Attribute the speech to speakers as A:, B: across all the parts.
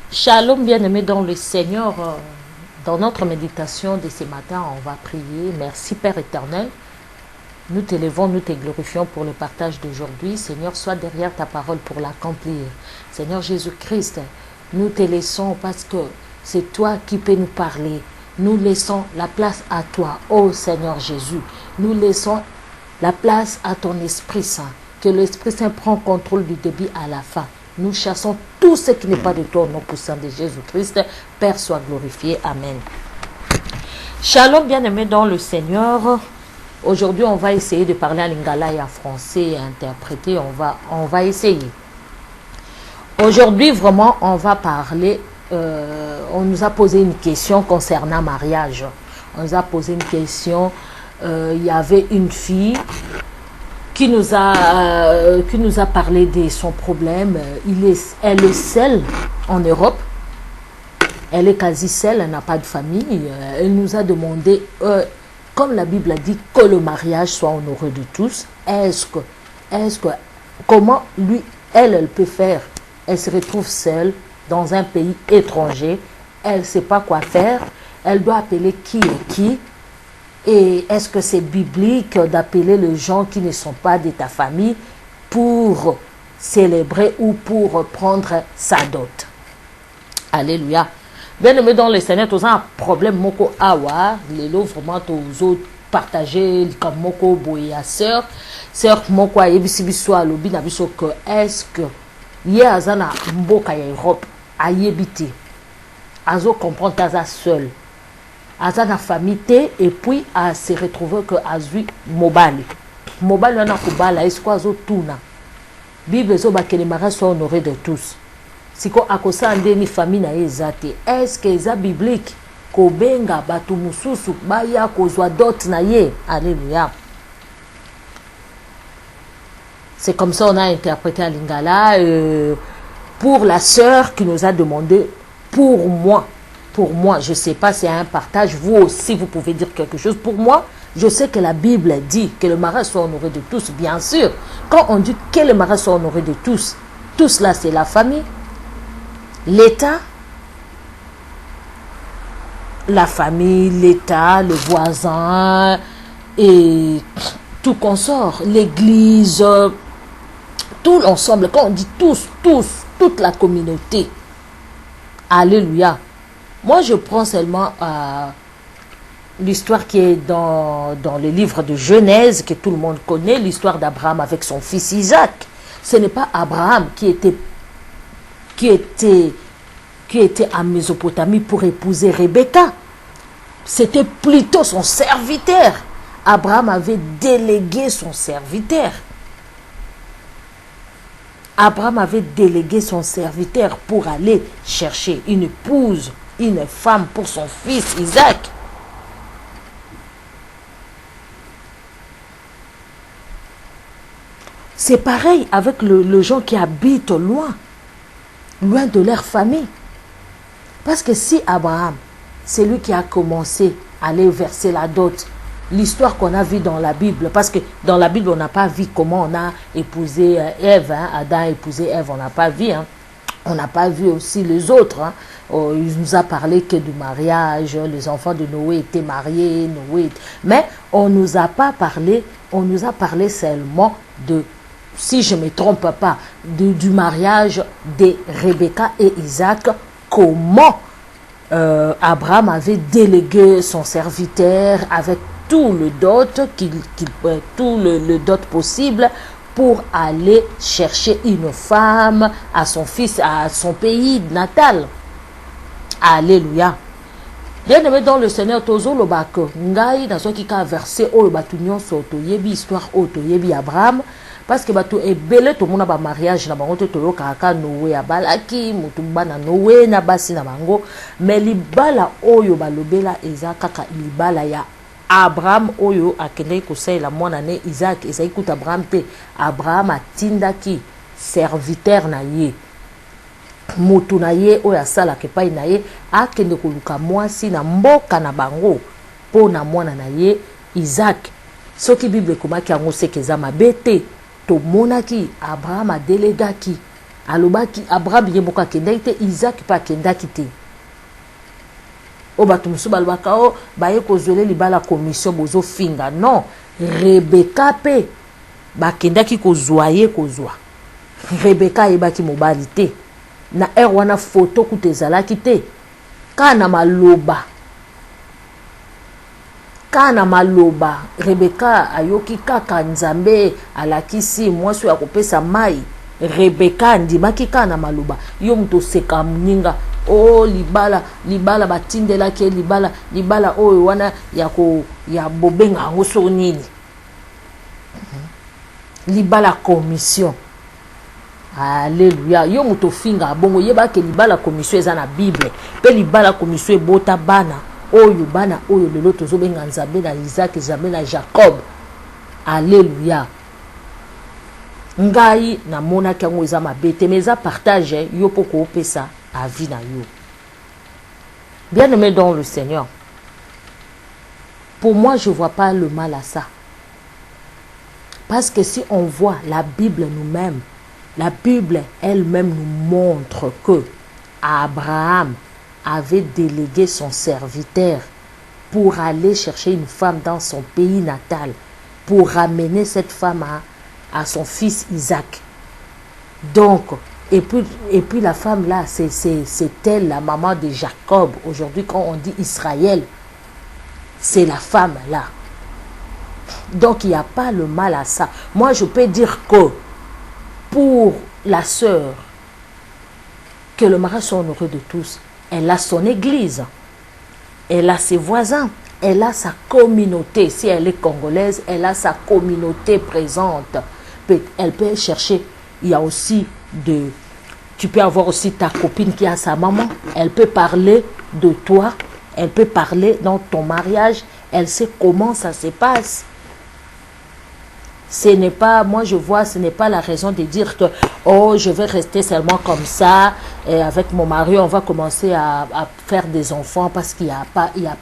A: Shalom, bien-aimés dans le Seigneur. Dans notre méditation de ce matin, on va prier. Merci Père éternel. Nous t'élevons, nous te glorifions pour le partage d'aujourd'hui. Seigneur, sois derrière ta parole pour l'accomplir. Seigneur Jésus-Christ, nous te laissons parce que c'est toi qui peux nous parler. Nous laissons la place à toi, ô Seigneur Jésus. Nous laissons la place à ton Esprit Saint. Que l'Esprit Saint prenne contrôle du début à la fin. Nous chassons tout ce qui n'est pas de toi au nom puissant de Jésus-Christ. Père, sois glorifié. Amen. Shalom, bien-aimés dans le Seigneur. Aujourd'hui, on va essayer de parler en lingala et en français et interpréter. On va essayer. Aujourd'hui, vraiment, on va parler. On nous a posé une question concernant mariage. On nous a posé une question. Il y avait une fille qui nous a parlé de son problème. Elle est seule en Europe. Elle est quasi seule, elle n'a pas de famille. Elle nous a demandé, comme la Bible a dit, que le mariage soit honoré de tous. Comment elle peut faire? Elle se retrouve seule dans un pays étranger. Elle ne sait pas quoi faire. Elle doit appeler qui est qui. Et est-ce que c'est biblique d'appeler les gens qui ne sont pas de ta famille pour célébrer ou pour prendre sa dot? Alléluia. Bien-aimé dans le Seigneur, tu as un problème moko awa, les lots vraiment tous autres partager comme moko boya sœur moko ayebisi biso alobi na biso que est-ce que ye azana mboka ya Europe ayebiti azo comprendre taza seul. Aza na famille et puis à se retrouver que azui mobali wana kubala est-ce azo tuna Bible zo ba que les mariages soient honorés de tous. Siko akosa ndeni famille na ezate est-ce que eza biblique ko benga batu mususu baya kozwa dot na ye? Alléluia. C'est comme ça on a interprété à lingala pour la sœur qui nous a demandé pour moi, je ne sais pas, c'est un partage. Vous aussi, vous pouvez dire quelque chose. Pour moi, je sais que la Bible dit que le mariage soit honoré de tous, bien sûr. Quand on dit que le mariage soit honoré de tous là, c'est la famille, l'État, le voisin, et tout consort, l'église, tout l'ensemble. Quand on dit tous, toute la communauté. Alléluia. Moi, je prends seulement l'histoire qui est dans le livre de Genèse, que tout le monde connaît, l'histoire d'Abraham avec son fils Isaac. Ce n'est pas Abraham qui était en Mésopotamie pour épouser Rebecca. C'était plutôt son serviteur. Abraham avait délégué son serviteur. Abraham avait délégué son serviteur pour aller chercher une épouse, une femme pour son fils Isaac. C'est pareil avec les gens qui habitent loin de leur famille. Parce que si Abraham, c'est lui qui a commencé à aller verser la dot, l'histoire qu'on a vue dans la Bible, parce que dans la Bible, on n'a pas vu comment on a épousé Ève, Adam a épousé Ève, on n'a pas vu. On n'a pas vu aussi les autres. Il nous a parlé que du mariage, les enfants de Noé étaient mariés, mais on ne nous a pas parlé, on nous a parlé seulement de, si je ne me trompe pas, du mariage de Rebecca et Isaac, comment Abraham avait délégué son serviteur avec tout le dot, tout le dot possible pour aller chercher une femme à son fils, à son pays natal. Alléluia. Bien-aimé dans le Seigneur, tozo le bako ngai dans ce qui a versé au batunion soto yebi histoire auto yebi Abraham parce que bato ebele to mona ba mariage na bango to yoka Noé abalaki mutu bana Noé na basi na bango mais libala oyo balobela eza kaka libala ya Abraham oyo akende kosala mwana ne Isaac ezai kuta Abraham te Abraham atindaki serviteur na ye mutu na ye oyo asalaka epai na ye akende koluka mwasi na mboka na bango mpo na mwana na ye Isaac. Soki Bible ekomaki yango seke eza mabe te tomonaki Abraham adelegaki alobaki Abraham ye moko akendaki te, Isaac mpe akendaki te. O bato mosusu balobaka o baye kozwele libala commission bozo finga. Non, Rebeka mpe bakendaki kozwa ye kozwa. Rebeka ayebaki mobali te. Na wana photo kuta ezalaki te. Kana maloba Rebeka ayoki kaka Nzambe alakisi mwasi ya kopesa mai. Rebeka andimaki kana maloba. Yo muto seka mninga o libala batindelaki libala oyo wana ya bobenga yango so nini. Libala commission. Alléluia. Yo muto finga bongo yeba ke libala commission eza na Bible. Pe libala commission ebota bana oyo lelo tozo benga Nzambe na Isaac, Nzambe na Jacob. Alléluia. Ngai na mona kango eza mabete mais eza partage yo poko opesa a vie na yo. Bien-aimé dans le Seigneur. Pour moi je vois pas le mal à ça. Parce que si on voit la Bible nous-mêmes, la Bible elle-même nous montre que Abraham avait délégué son serviteur pour aller chercher une femme dans son pays natal, pour ramener cette femme à son fils Isaac. Donc, et puis la femme là, c'est elle, la maman de Jacob. Aujourd'hui, quand on dit Israël, c'est la femme là. Donc, il n'y a pas le mal à ça. Moi, je peux dire que pour la sœur, que le mariage soit honoré de tous, elle a son église, elle a ses voisins, elle a sa communauté. Si elle est congolaise, elle a sa communauté présente. Elle peut chercher, il y a aussi tu peux avoir aussi ta copine qui a sa maman, elle peut parler de toi, elle peut parler dans ton mariage, elle sait comment ça se passe. Ce n'est pas, moi je vois, ce n'est pas la raison de dire que oh je vais rester seulement comme ça et avec mon mari on va commencer à faire des enfants parce qu'il y a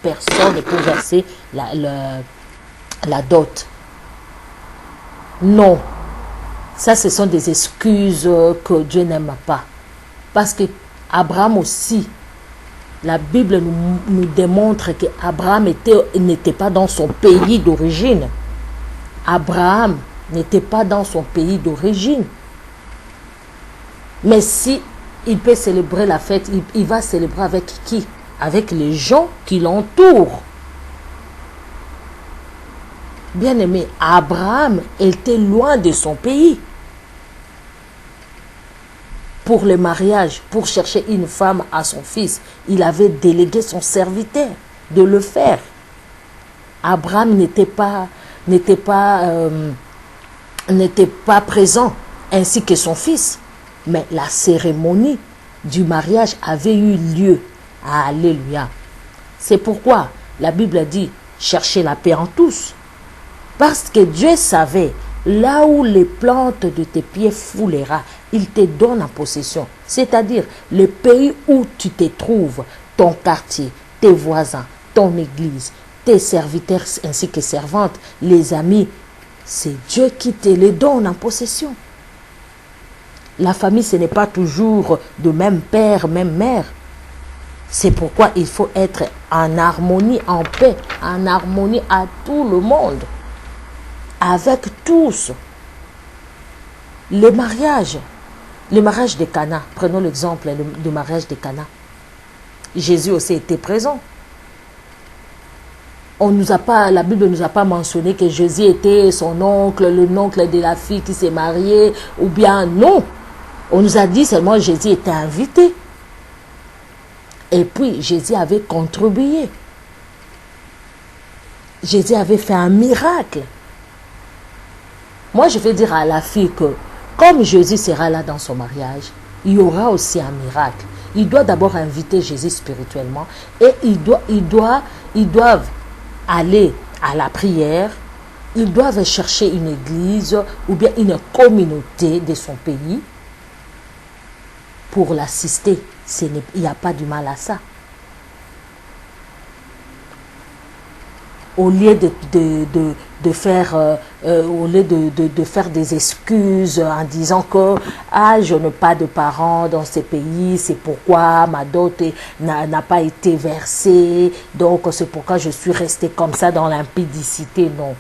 A: personne pour verser la dot. Non, ça ce sont des excuses que Dieu n'aime pas. Parce que Abraham aussi, la Bible nous démontre que Abraham n'était pas dans son pays d'origine. Abraham n'était pas dans son pays d'origine. Mais si il peut célébrer la fête, il va célébrer avec qui? Avec les gens qui l'entourent. Bien-aimé, Abraham était loin de son pays. Pour le mariage, pour chercher une femme à son fils, il avait délégué son serviteur de le faire. Abraham n'était pas présent, ainsi que son fils. Mais la cérémonie du mariage avait eu lieu. Alléluia. C'est pourquoi la Bible dit, cherchez la paix en tous. Parce que Dieu savait, là où les plantes de tes pieds foulera, il te donne en possession. C'est-à-dire, le pays où tu te trouves, ton quartier, tes voisins, ton église, tes serviteurs ainsi que servantes, les amis, c'est Dieu qui te les donne en possession. La famille, ce n'est pas toujours de même père, même mère. C'est pourquoi il faut être en harmonie, en paix, en harmonie à tout le monde, avec tous. Le mariage de Cana, prenons l'exemple du mariage de Cana. Jésus aussi était présent. La Bible ne nous a pas mentionné que Jésus était son oncle, le oncle de la fille qui s'est mariée, ou bien non. On nous a dit seulement que Jésus était invité. Et puis Jésus avait contribué. Jésus avait fait un miracle. Moi, je vais dire à la fille que comme Jésus sera là dans son mariage, il y aura aussi un miracle. Il doit d'abord inviter Jésus spirituellement et ils doivent aller à la prière, ils doivent chercher une église ou bien une communauté de son pays pour l'assister. Il n'y a pas du mal à ça. au lieu de faire, au lieu de faire des excuses en disant que ah, je n'ai pas de parents dans ces pays, c'est pourquoi ma dot n'a pas été versée, donc c'est pourquoi je suis restée comme ça dans l'impudicité. Non.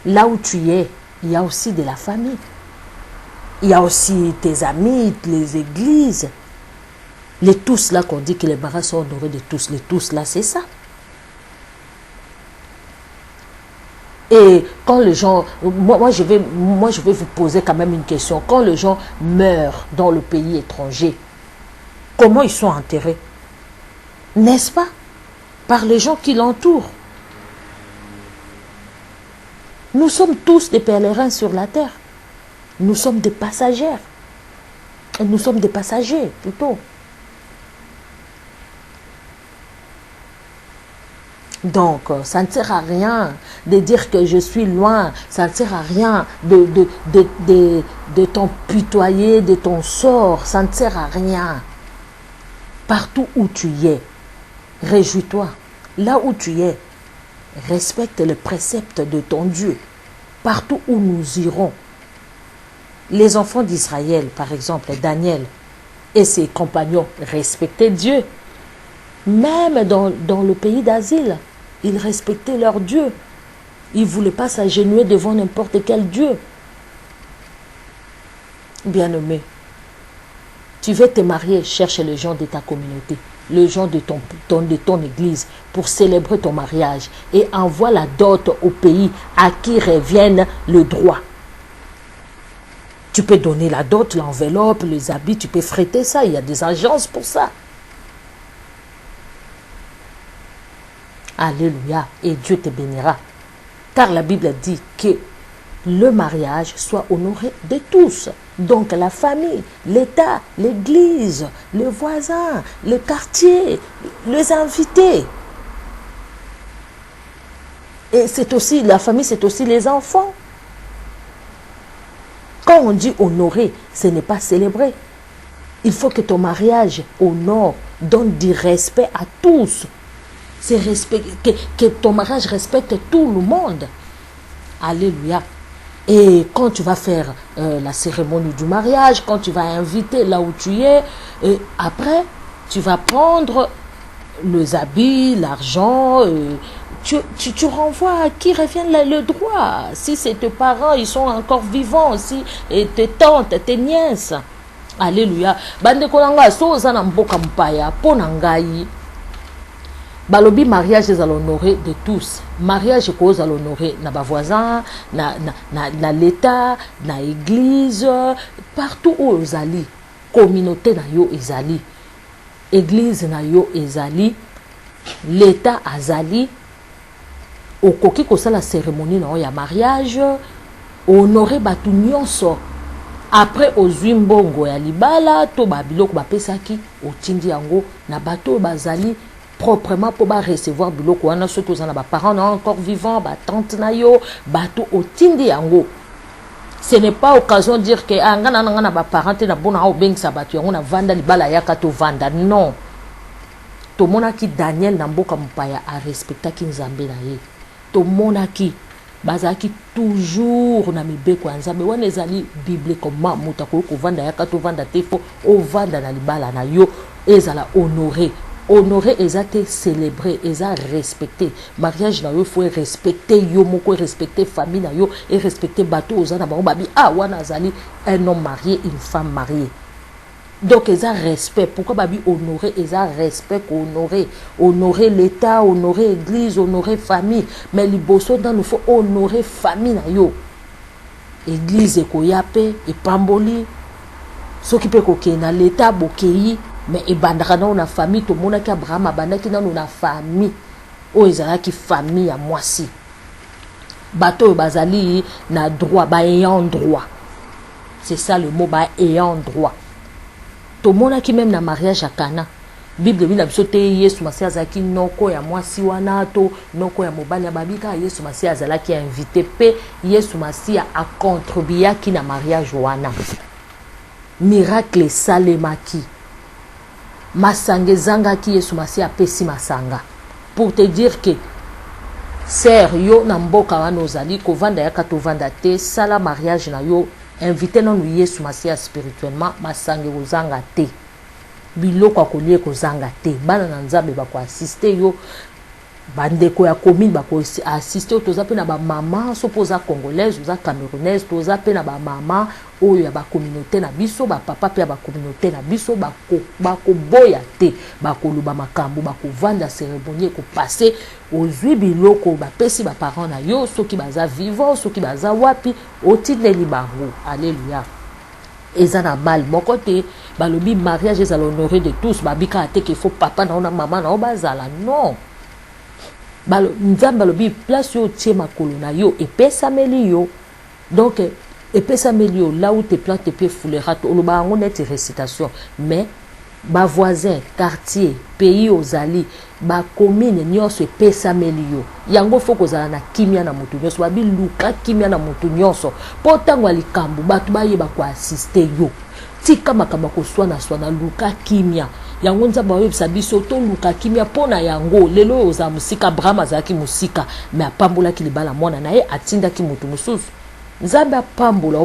A: Là où tu es, il y a aussi de la famille. Il y a aussi tes amis, les églises. Les tous là qu'on dit que les barras sont honorés de tous. Les tous là, c'est ça. Et quand les gens... Moi, je vais vous poser quand même une question. Quand les gens meurent dans le pays étranger, comment ils sont enterrés? N'est-ce pas? Par les gens qui l'entourent. Nous sommes tous des pèlerins sur la terre. Nous sommes des passagers. Nous sommes des passagers, plutôt. Donc, ça ne sert à rien de dire que je suis loin. Ça ne sert à rien de t'empitoyer de ton sort. Ça ne sert à rien. Partout où tu es, réjouis-toi. Là où tu es, respecte le précepte de ton Dieu. Partout où nous irons. Les enfants d'Israël, par exemple, Daniel et ses compagnons respectaient Dieu. Même dans le pays d'asile, ils respectaient leur Dieu. Ils ne voulaient pas s'agenouiller devant n'importe quel Dieu. Bien-aimé, tu veux te marier, cherche les gens de ta communauté, les gens de ton église pour célébrer ton mariage et envoie la dot au pays à qui revienne le droit. Tu peux donner la dot, l'enveloppe, les habits, tu peux fréter ça. Il y a des agences pour ça. Alléluia. Et Dieu te bénira. Car la Bible dit que le mariage soit honoré de tous. Donc la famille, l'État, l'église, les voisins, le quartier, les invités. Et c'est aussi, la famille, c'est aussi les enfants. Quand on dit honorer, ce n'est pas célébrer. Il faut que ton mariage honore, donne du respect à tous. C'est que ton mariage respecte tout le monde. Alléluia. Et quand tu vas faire la cérémonie du mariage, quand tu vas inviter là où tu es, et après, tu vas prendre les habits, l'argent, tu renvoies à qui revient le droit. Si c'est tes parents, ils sont encore vivants, si, et tes tantes, tes nièces. Alléluia. Bande kolanga so za na mboka mpaya pona ngai. Balobi mariage est à l'honorer de tous. Mariage est à l'honorer na ba voisins, na l'État, na église, partout où ezali, communauté na yo ezali, église na yo ezali, l'État azali. Okoki kosala cérémonie na ya mariage, honorer batu nyonso. Après ozwi mbongo ya libala to babiloko bapesaki otindi yango na bato bazali proprement pour recevoir biloko wana soki oza na baparents encore vivants, batante na yo, bato otindi yango. Ce n'est pas occasion de dire que nga na baparents te na bona obengisa bato yango na vanda libala yaka to vanda. Non. Tomonaki Daniel na mboka mpaya a respectaki nzambe na ye. Tomonaki bazaki toujours na mibeko ya nzambe wana ezali bibliquement muta ko vanda yaka to vanda te fo o vanda na libala na yo ezala honorer. Honorer ezate célébrer, eza respecter. Mariage na yo faut respecter yo moko, respecter famille na yo et respecter bateau oza na bango babi ah wana azali un homme marié, une femme mariée. Donc eza respect. Pourquoi babi honorer eza respect, honorer l'État, honorer église, honorer famille. Mais liboso dans nous faut honorer famille na yo. Église ekoyape et pamboli. Ce qui peut koke na l'État bokei. Mais ebandaka na una famille to monaki Abraham abandaki na una famille o ezalaki famille ya mwasi bato bazali na droit ba ayant droit, c'est ça le mot, ba ayant droit. To monaki même na mariage à Cana Bible bina biso te Yesu Masiya azalaki noko ya mwasi wana to noko ya mobali ya babika. Yesu Masiya azalaki invité pe Yesu Masiya a contribuaki na mariage wana. Miracle salemaki masanga ezangaki Yesu Masiya apesi masanga. pour te dire que sœur yo na mboka wana ozali kovanda yaka tovanda te sala mariage na yo invité nanu Yesu Masia spirituellement masange kozanga te biloko akolie kozanga te bana na nzambe bako assister yo bandeko ya commune bako assister toza pe na ba mama sopoza congolaise oza camerounaise toza pe na ba mama oyo ya ba communauté na biso ba papa pe ya ba communauté na biso bako boya te bako luba makambo bako vanda cérémonie ko passer ozwi biloko ba pesi ba parents na yo soki baza vivant soki baza wapi otineli bango. Alléluia. Eza na mal moko te balobi mariage ezala honoré de tous babika ate qu'il faut papa na ona mama na bazala non balo nzambe balobi place yo tie makolo na yo epesameli yo donc epesameli yo là où tes plans tes pieds foulera to loba ngo net récitation mais ba voisin quartier pays ozali ba commune nyonso epesameli yo yango foko kozala na kimia na mutu nyonso babi luka kimia na mutu nyonso po tango likambo batu bayeba ko assister yo tika makamba ko swana luka kimia yango nzambe oyebisa biso to luka kimia pona yango lelo oza musika Abraham azaki musika mais apambola ki libala mwana na ye atindaki mutu mususu nzambe apambola